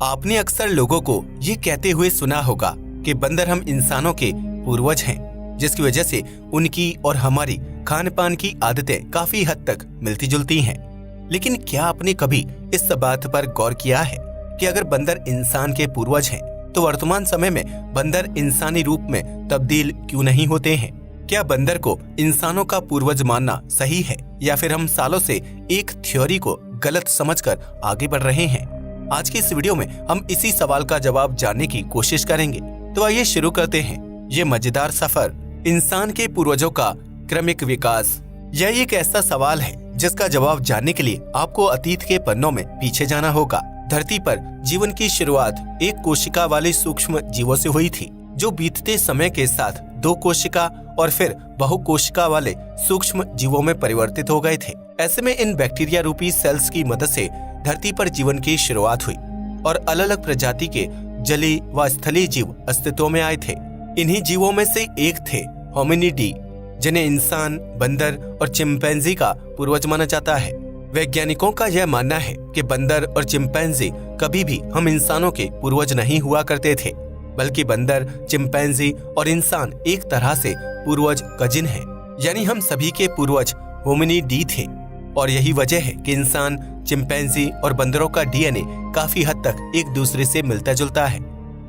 आपने अक्सर लोगों को ये कहते हुए सुना होगा कि बंदर हम इंसानों के पूर्वज हैं, जिसकी वजह से उनकी और हमारी खान पान की आदतें काफी हद तक मिलती जुलती हैं। लेकिन क्या आपने कभी इस बात पर गौर किया है कि अगर बंदर इंसान के पूर्वज हैं, तो वर्तमान समय में बंदर इंसानी रूप में तब्दील क्यों नहीं होते हैं? क्या बंदर को इंसानों का पूर्वज मानना सही है, या फिर हम सालों से एक थ्योरी को गलत समझकर आगे बढ़ रहे हैं? आज की इस वीडियो में हम इसी सवाल का जवाब जानने की कोशिश करेंगे। तो आइए शुरू करते हैं ये मजेदार सफर, इंसान के पूर्वजों का क्रमिक विकास। यह एक ऐसा सवाल है जिसका जवाब जानने के लिए आपको अतीत के पन्नों में पीछे जाना होगा। धरती पर जीवन की शुरुआत एक कोशिका वाले सूक्ष्म जीवों से हुई थी, जो बीतते समय के साथ दो कोशिका और फिर बहुकोशिका वाले सूक्ष्म जीवों में परिवर्तित हो गए थे। ऐसे में इन बैक्टीरिया रूपी सेल्स की मदद से धरती पर जीवन की शुरुआत हुई और अलग अलग प्रजाति के जलीय व स्थलीय जीव अस्तित्व में आए थे। इन्हीं जीवों में से एक थे होमिनिडी, जिन्हें इंसान, बंदर और चिंपैंजी का पूर्वज माना जाता है। वैज्ञानिकों का यह मानना है कि बंदर और चिंपैंजी कभी भी हम इंसानों के पूर्वज नहीं हुआ करते थे, बल्कि बंदर, चिंपैंजी और इंसान एक तरह से पूर्वज कजिन हैं। यानी हम सभी के पूर्वज होमिनिडी थे। और यही वजह है कि इंसान, चिंपैंजी और बंदरों का डीएनए काफी हद तक एक दूसरे से मिलता जुलता है।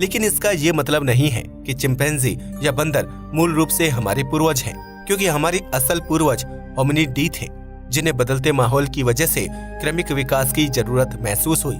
लेकिन इसका ये मतलब नहीं है कि चिंपैंजी या बंदर मूल रूप से हमारे पूर्वज हैं, क्योंकि हमारी असल पूर्वज होमिनिडी थे, जिन्हें बदलते माहौल की वजह से क्रमिक विकास की जरूरत महसूस हुई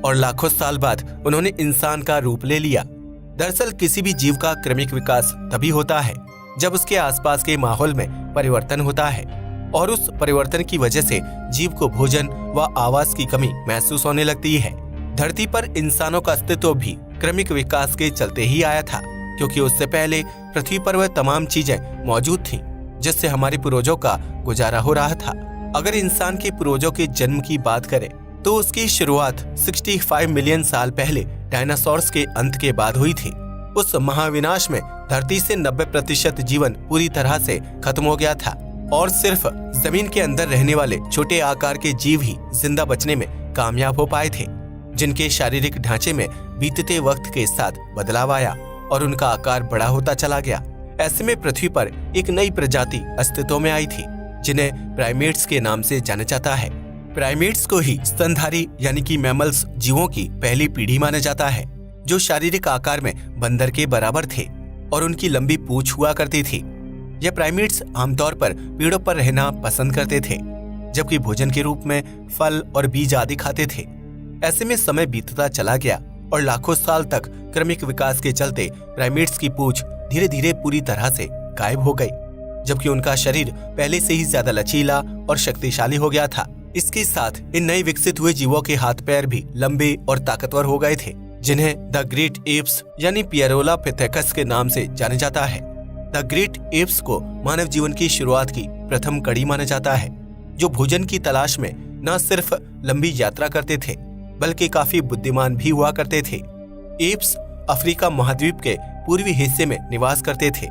और लाखों साल बाद उन्होंने इंसान का रूप ले लिया। दरअसल किसी भी जीव का क्रमिक विकास तभी होता है जब उसके आसपास के माहौल में परिवर्तन होता है, और उस परिवर्तन की वजह से जीव को भोजन व आवास की कमी महसूस होने लगती है। धरती पर इंसानों का अस्तित्व भी क्रमिक विकास के चलते ही आया था, क्योंकि उससे पहले पृथ्वी पर वह तमाम चीजें मौजूद थीं, जिससे हमारे पूर्वजों का गुजारा हो रहा था। अगर इंसान के पूर्वजों के जन्म की बात करें तो उसकी शुरुआत 65 मिलियन साल पहले डायनासोर्स के अंत के बाद हुई थी। उस महाविनाश में धरती से 90% जीवन पूरी तरह से खत्म हो गया था और सिर्फ जमीन के अंदर रहने वाले छोटे आकार के जीव ही जिंदा बचने में कामयाब हो पाए थे, जिनके शारीरिक ढांचे में बीतते वक्त के साथ बदलाव आया और उनका आकार बड़ा होता चला गया। ऐसे में पृथ्वी पर एक नई प्रजाति अस्तित्व में आई थी, जिन्हें प्राइमेट्स के नाम से जाना जाता है। प्राइमेट्स को ही स्तनधारी यानी कि मैमल्स जीवों की पहली पीढ़ी माना जाता है, जो शारीरिक आकार में बंदर के बराबर थे और उनकी लंबी पूंछ हुआ करती थी। यह प्राइमेट्स आमतौर पर पेड़ों पर रहना पसंद करते थे, जबकि भोजन के रूप में फल और बीज आदि खाते थे। ऐसे में समय बीतता चला गया और लाखों साल तक क्रमिक विकास के चलते प्राइमेट्स की पूंछ धीरे धीरे पूरी तरह से गायब हो गई, जबकि उनका शरीर पहले से ही ज्यादा लचीला और शक्तिशाली हो गया था। इसके साथ इन नए विकसित हुए जीवों के हाथ पैर भी लंबे और ताकतवर हो गए थे, जिन्हें द ग्रेट एप्स यानी पियरोलापिथेकस के नाम से जाना जाता है। द ग्रेट एप्स को मानव जीवन की शुरुआत की प्रथम कड़ी माना जाता है, जो भोजन की तलाश में न सिर्फ लंबी यात्रा करते थे, बल्कि काफी बुद्धिमान भी हुआ करते थे। एप्स अफ्रीका महाद्वीप के पूर्वी हिस्से में निवास करते थे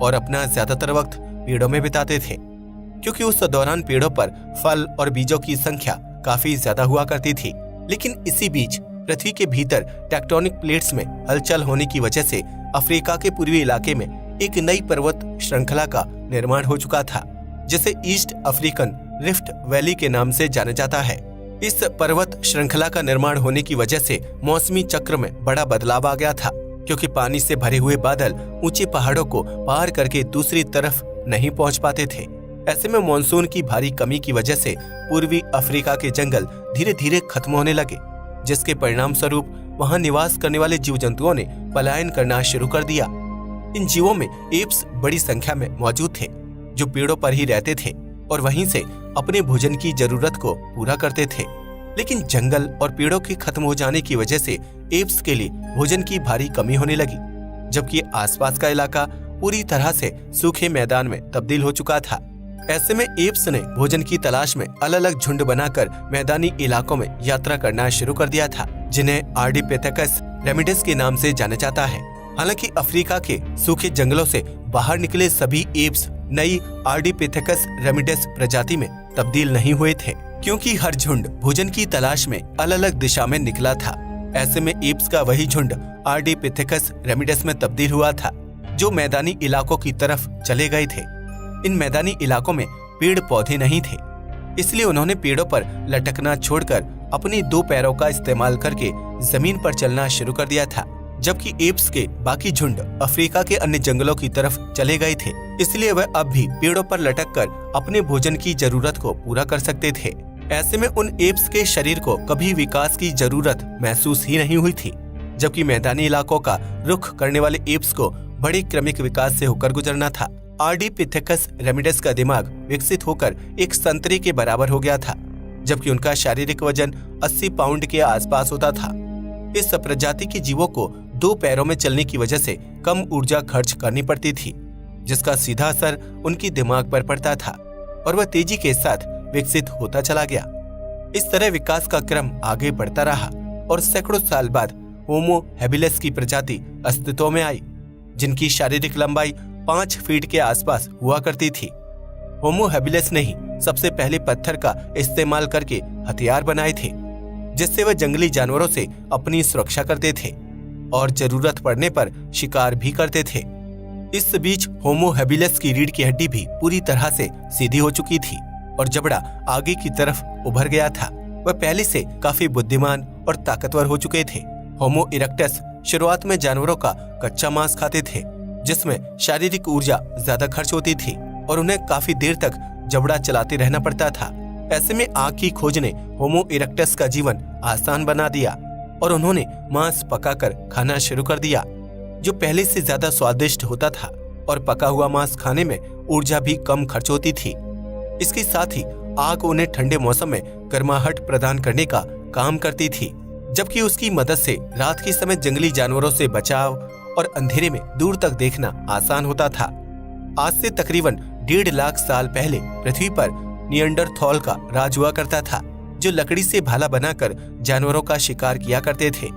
और अपना ज्यादातर वक्त पेड़ों में बिताते थे, क्योंकि उस दौरान पेड़ों पर फल और बीजों की संख्या काफी ज्यादा हुआ करती थी। लेकिन इसी बीच पृथ्वी के भीतर टेक्टोनिक प्लेट्स में हलचल होने की वजह से अफ्रीका के पूर्वी इलाके में एक नई पर्वत श्रृंखला का निर्माण हो चुका था, जिसे ईस्ट अफ्रीकन रिफ्ट वैली के नाम से जाना जाता है। इस पर्वत श्रृंखला का निर्माण होने की वजह से मौसमी चक्र में बड़ा बदलाव आ गया था, क्योंकि पानी से भरे हुए बादल ऊंचे पहाड़ों को पार करके दूसरी तरफ नहीं पहुंच पाते थे। ऐसे में मानसून की भारी कमी की वजह से पूर्वी अफ्रीका के जंगल धीरे धीरे खत्म होने लगे, जिसके परिणाम स्वरूप वहां निवास करने वाले जीव जंतुओं ने पलायन करना शुरू कर दिया। इन जीवों में एप्स बड़ी संख्या में मौजूद थे, जो पेड़ों पर ही रहते थे और वहीं से अपने भोजन की जरूरत को पूरा करते थे। लेकिन जंगल और पेड़ों के खत्म हो जाने की वजह से एप्स के लिए भोजन की भारी कमी होने लगी, जबकि आसपास का इलाका पूरी तरह से सूखे मैदान में तब्दील हो चुका था। ऐसे में एप्स ने भोजन की तलाश में अलग अलग झुंड बनाकर मैदानी इलाकों में यात्रा करना शुरू कर दिया था, जिन्हें आर्डिपिथेकस रेमिडेस के नाम से जाना जाता है। हालांकि अफ्रीका के सूखे जंगलों से बाहर निकले सभी एप्स नई आर्डिपिथेकस रेमिडेस प्रजाति में तब्दील नहीं हुए थे, क्योंकि हर झुंड भोजन की तलाश में अलग अलग दिशा में निकला था। ऐसे में एप्स का वही झुंड आर्डिपिथेकस रेमिडस में तब्दील हुआ था, जो मैदानी इलाकों की तरफ चले गए थे। इन मैदानी इलाकों में पेड़ पौधे नहीं थे, इसलिए उन्होंने पेड़ों पर लटकना छोड़कर अपनी 2 पैरों का इस्तेमाल करके जमीन पर चलना शुरू कर दिया था। जबकि एप्स के बाकी झुंड अफ्रीका के अन्य जंगलों की तरफ चले गए थे, इसलिए वह अब भी पेड़ों पर लटककर अपने भोजन की जरूरत को पूरा कर सकते थे। ऐसे में उन एप्स के शरीर को कभी विकास की जरूरत महसूस ही नहीं हुई थी, जबकि मैदानी इलाकों का रुख करने वाले एप्स को बड़े क्रमिक विकास से होकर गुजरना था। आर्डिपिथेकस रेमिडस का दिमाग विकसित होकर एक संतरे के बराबर हो गया था, जबकि उनका शारीरिक वजन 80 पाउंड के आसपास होता था। इस प्रजाति के जीवों को 2 पैरों में चलने की वजह से कम ऊर्जा खर्च करनी पड़ती थी, जिसका सीधा असर उनकी दिमाग पर पड़ता था और वह तेजी के साथ विकसित होता चला गया। इस तरह विकास का क्रम आगे बढ़ता रहा और सैकड़ों साल बाद होमो हैबिलिस की प्रजाति अस्तित्व में आई, जिनकी शारीरिक लंबाई 5 फीट के आसपास हुआ करती थी। होमो हैबिलिस ने ही सबसे पहले पत्थर का इस्तेमाल करके हथियार बनाए थे, जिससे वह जंगली जानवरों से अपनी सुरक्षा करते थे और जरूरत पड़ने पर शिकार भी करते थे। इस बीच होमो हैबिलिस की रीढ़ की हड्डी भी पूरी तरह से सीधी हो चुकी थी और जबड़ा आगे की तरफ उभर गया था। वह पहले से काफी बुद्धिमान और ताकतवर हो चुके थे। होमो इरेक्टस शुरुआत में जानवरों का कच्चा मांस खाते थे, जिसमें शारीरिक ऊर्जा ज्यादा खर्च होती थी और उन्हें काफी देर तक जबड़ा चलाते रहना पड़ता था। ऐसे में आग की खोज ने होमो इरेक्टस का जीवन आसान बना दिया और उन्होंने मांस पकाकर खाना शुरू कर दिया, जो पहले से ज्यादा स्वादिष्ट होता था और पका हुआ मांस खाने में ऊर्जा भी कम खर्च होती थी। इसके साथ ही आग उन्हें ठंडे मौसम में गर्माहट प्रदान करने का काम करती थी, जबकि उसकी मदद से रात के समय जंगली जानवरों से बचाव और अंधेरे में दूर तक देखना आसान होता था। आज से तकरीबन 1.5 लाख साल पहले पृथ्वी पर निएंडरथॉल का राज हुआ करता था, जो लकड़ी से भाला बनाकर जानवरों का शिकार किया करते थे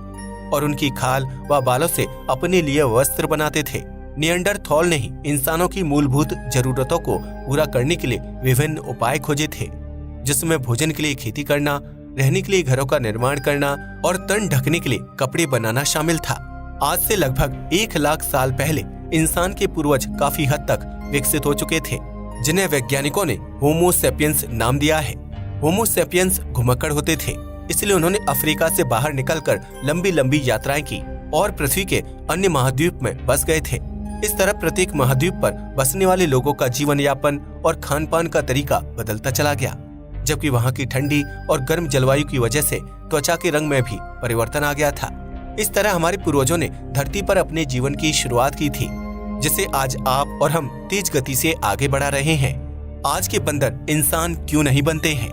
और उनकी खाल व बालों से अपने लिए वस्त्र बनाते थे। निएंडरथॉल ने ही इंसानों की मूलभूत जरूरतों को पूरा करने के लिए विभिन्न उपाय खोजे थे, जिसमें भोजन के लिए खेती करना, रहने के लिए घरों का निर्माण करना और तन ढकने के लिए कपड़े बनाना शामिल था। आज से लगभग 1 लाख साल पहले इंसान के पूर्वज काफी हद तक विकसित हो चुके थे, जिन्हें वैज्ञानिकों ने होमो सेपियंस नाम दिया है। होमो सेपियंस घुमक्कड़ होते थे, इसलिए उन्होंने अफ्रीका से बाहर निकलकर लंबी लंबी यात्राएं की और पृथ्वी के अन्य महाद्वीप में बस गए थे। इस तरह प्रत्येक महाद्वीप पर बसने वाले लोगों का जीवन यापन और खान पान का तरीका बदलता चला गया, जबकि वहाँ की ठंडी और गर्म जलवायु की वजह से त्वचा के रंग में भी परिवर्तन आ गया था। इस तरह हमारे पूर्वजों ने धरती पर अपने जीवन की शुरुआत की थी, जिसे आज आप और हम तेज गति से आगे बढ़ा रहे हैं। आज के बंदर इंसान क्यों नहीं बनते हैं?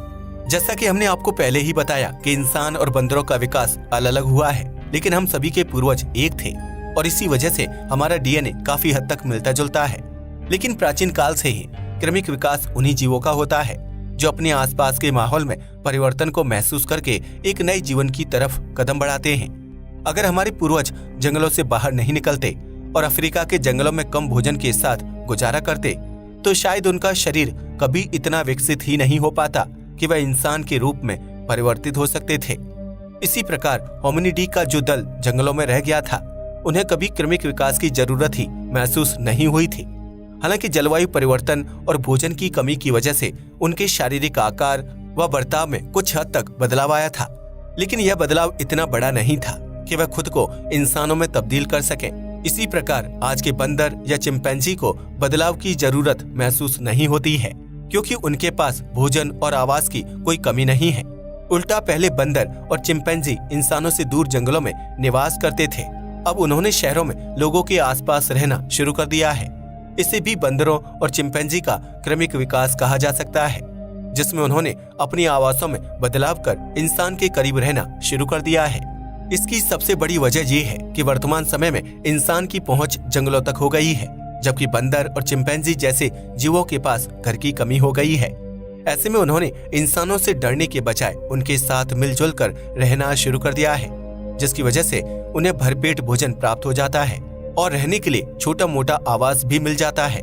जैसा कि हमने आपको पहले ही बताया कि इंसान और बंदरों का विकास अलग अलग हुआ है, लेकिन हम सभी के पूर्वज एक थे और इसी वजह से हमारा डीएनए काफी हद तक मिलता जुलता है। लेकिन प्राचीन काल से ही क्रमिक विकास उन्हीं जीवों का होता है जो अपने आसपास के माहौल में परिवर्तन को महसूस करके एक नए जीवन की तरफ कदम बढ़ाते हैं। अगर हमारे पूर्वज जंगलों से बाहर नहीं निकलते और अफ्रीका के जंगलों में कम भोजन के साथ गुजारा करते, तो शायद उनका शरीर कभी इतना विकसित ही नहीं हो पाता कि वह इंसान के रूप में परिवर्तित हो सकते थे। इसी प्रकार होमिनिडी का जो दल जंगलों में रह गया था, उन्हें कभी क्रमिक विकास की जरूरत ही महसूस नहीं हुई थी। हालांकि जलवायु परिवर्तन और भोजन की कमी की वजह से उनके शारीरिक आकार व बर्ताव में कुछ हद तक बदलाव आया था, लेकिन यह बदलाव इतना बड़ा नहीं था कि वह खुद को इंसानों में तब्दील कर सके। इसी प्रकार आज के बंदर या चिंपैंजी को बदलाव की जरूरत महसूस नहीं होती है, क्योंकि उनके पास भोजन और आवास की कोई कमी नहीं है। उल्टा पहले बंदर और चिंपैंजी इंसानों से दूर जंगलों में निवास करते थे, अब उन्होंने शहरों में लोगों के आसपास रहना शुरू कर दिया है। इसे भी बंदरों और चिंपैंजी का क्रमिक विकास कहा जा सकता है, जिसमें उन्होंने अपनी आवासों में बदलाव कर इंसान के करीब रहना शुरू कर दिया है। इसकी सबसे बड़ी वजह ये है कि वर्तमान समय में इंसान की पहुंच जंगलों तक हो गई है, जबकि बंदर और चिंपैंजी जैसे जीवों के पास घर की कमी हो गई है। ऐसे में उन्होंने इंसानों से डरने के बजाय उनके साथ मिलजुल कर रहना शुरू कर दिया है, जिसकी वजह से उन्हें भरपेट भोजन प्राप्त हो जाता है और रहने के लिए छोटा मोटा आवास भी मिल जाता है।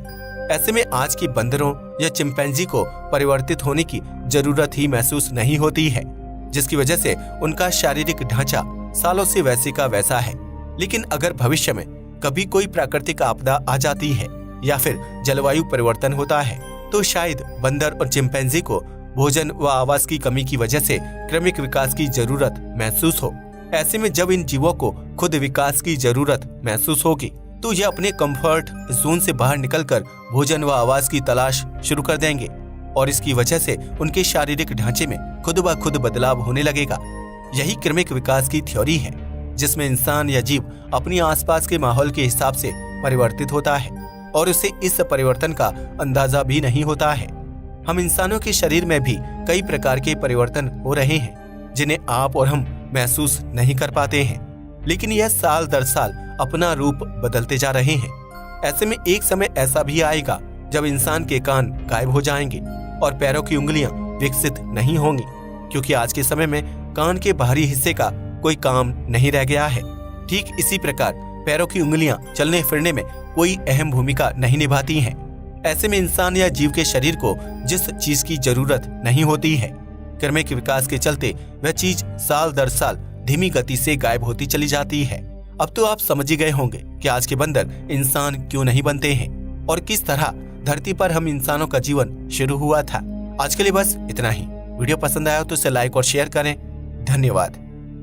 ऐसे में आज की बंदरों या चिंपैंजी को परिवर्तित होने की जरूरत ही महसूस नहीं होती है, जिसकी वजह से उनका शारीरिक ढांचा सालों से वैसे का वैसा है। लेकिन अगर भविष्य में कभी कोई प्राकृतिक आपदा आ जाती है या फिर जलवायु परिवर्तन होता है तो शायद बंदर और चिंपैंजी को भोजन व आवास की कमी की वजह से क्रमिक विकास की जरूरत महसूस हो। ऐसे में जब इन जीवों को खुद विकास की जरूरत महसूस होगी तो ये अपने कंफर्ट जोन से बाहर निकलकर भोजन व आवास की तलाश शुरू कर देंगे और इसकी वजह से उनके शारीरिक ढांचे में खुद ब खुद बदलाव होने लगेगा। यही क्रमिक विकास की थ्योरी है, जिसमें इंसान या जीव अपनी आसपास के माहौल के हिसाब से परिवर्तित होता है और उसे इस परिवर्तन का अंदाजा भी नहीं होता है। हम इंसानों के शरीर में भी कई प्रकार के परिवर्तन हो रहे हैं जिन्हें आप और हम महसूस नहीं कर पाते हैं, लेकिन यह साल दर साल अपना रूप बदलते जा रहे हैं। ऐसे में एक समय ऐसा भी आएगा जब इंसान के कान गायब हो जाएंगे और पैरों की उंगलियां विकसित नहीं होंगी, क्योंकि आज के समय में कान के बाहरी हिस्से का कोई काम नहीं रह गया है। ठीक इसी प्रकार पैरों की उंगलियां चलने फिरने में कोई अहम भूमिका नहीं निभाती हैं। ऐसे में इंसान या जीव के शरीर को जिस चीज की जरूरत नहीं होती है, क्रमिक विकास के चलते वह चीज साल दर साल धीमी गति से गायब होती चली जाती है। अब तो आप समझ ही गए होंगे कि आज के बंदर इंसान क्यों नहीं बनते हैं और किस तरह धरती पर हम इंसानों का जीवन शुरू हुआ था। आज के लिए बस इतना ही। वीडियो पसंद आया तो इसे लाइक और शेयर करें। धन्यवाद।